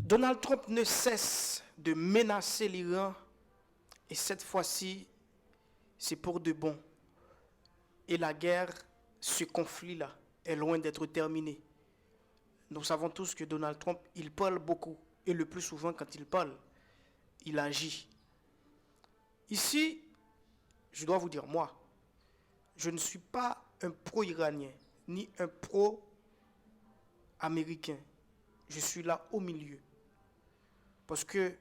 Donald Trump ne cesse de menacer l'Iran et cette fois-ci, c'est pour de bon. Et la guerre, ce conflit-là, est loin d'être terminé. Nous savons tous que Donald Trump, il parle beaucoup. Et le plus souvent, quand il parle, il agit. Ici, je dois vous dire, moi, je ne suis pas un pro-iranien, ni un pro-américain. Je suis là au milieu. Parce que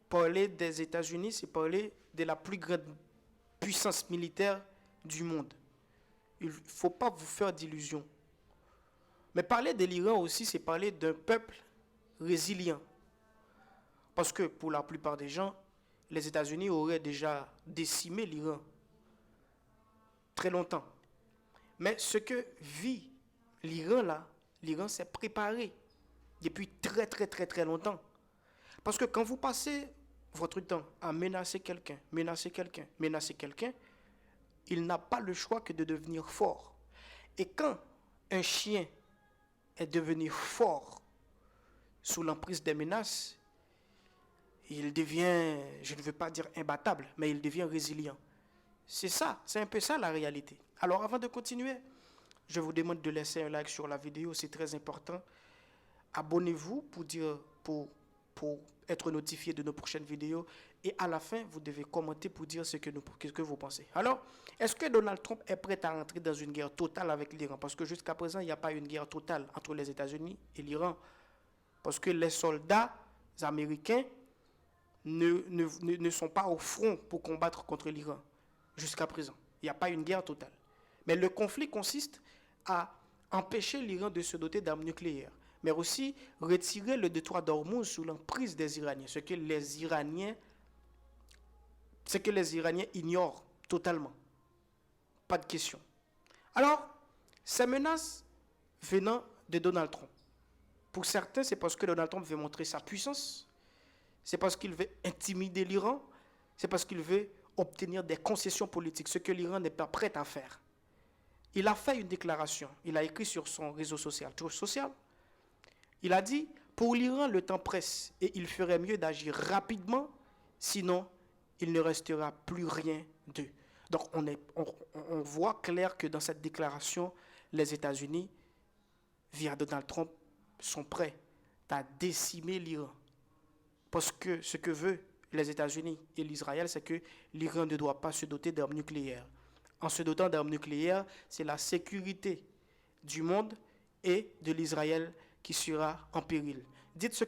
parler des États-Unis, c'est parler de la plus grande puissance militaire du monde. Il ne faut pas vous faire d'illusions. Mais parler de l'Iran aussi, c'est parler d'un peuple résilient. Parce que pour la plupart des gens, les États-Unis auraient déjà décimé l'Iran très longtemps. Mais ce que vit l'Iran là, l'Iran s'est préparé depuis très longtemps. Parce que quand vous passez votre temps à menacer quelqu'un, il n'a pas le choix que de devenir fort. Et quand un chien est devenu fort sous l'emprise des menaces, il devient, je ne veux pas dire imbattable, mais il devient résilient. C'est ça, c'est un peu ça la réalité. Alors avant de continuer, je vous demande de laisser un like sur la vidéo, c'est très important. Abonnez-vous pour être notifié de nos prochaines vidéos. Et à la fin, vous devez commenter pour dire ce que vous pensez. Alors, est-ce que Donald Trump est prêt à entrer dans une guerre totale avec l'Iran? Parce que jusqu'à présent, il n'y a pas une guerre totale entre les États-Unis et l'Iran. Parce que les soldats américains ne sont pas au front pour combattre contre l'Iran. Jusqu'à présent, il n'y a pas une guerre totale. Mais le conflit consiste à empêcher l'Iran de se doter d'armes nucléaires, mais aussi retirer le détroit d'Ormuz sous l'emprise des Iraniens, ce que les Iraniens ignorent totalement. Pas de question. Alors, ces menaces venant de Donald Trump, pour certains, c'est parce que Donald Trump veut montrer sa puissance, c'est parce qu'il veut intimider l'Iran, c'est parce qu'il veut obtenir des concessions politiques, ce que l'Iran n'est pas prêt à faire. Il a fait une déclaration, il a écrit sur son réseau social, Truth Social, il a dit, pour l'Iran, le temps presse et il ferait mieux d'agir rapidement, sinon il ne restera plus rien d'eux. Donc on voit clair que dans cette déclaration, les États-Unis, via Donald Trump, sont prêts à décimer l'Iran. Parce que ce que veut les États-Unis et l'Israël, c'est que l'Iran ne doit pas se doter d'armes nucléaires. En se dotant d'armes nucléaires, c'est la sécurité du monde et de l'Israël qui sera en péril. Dites ce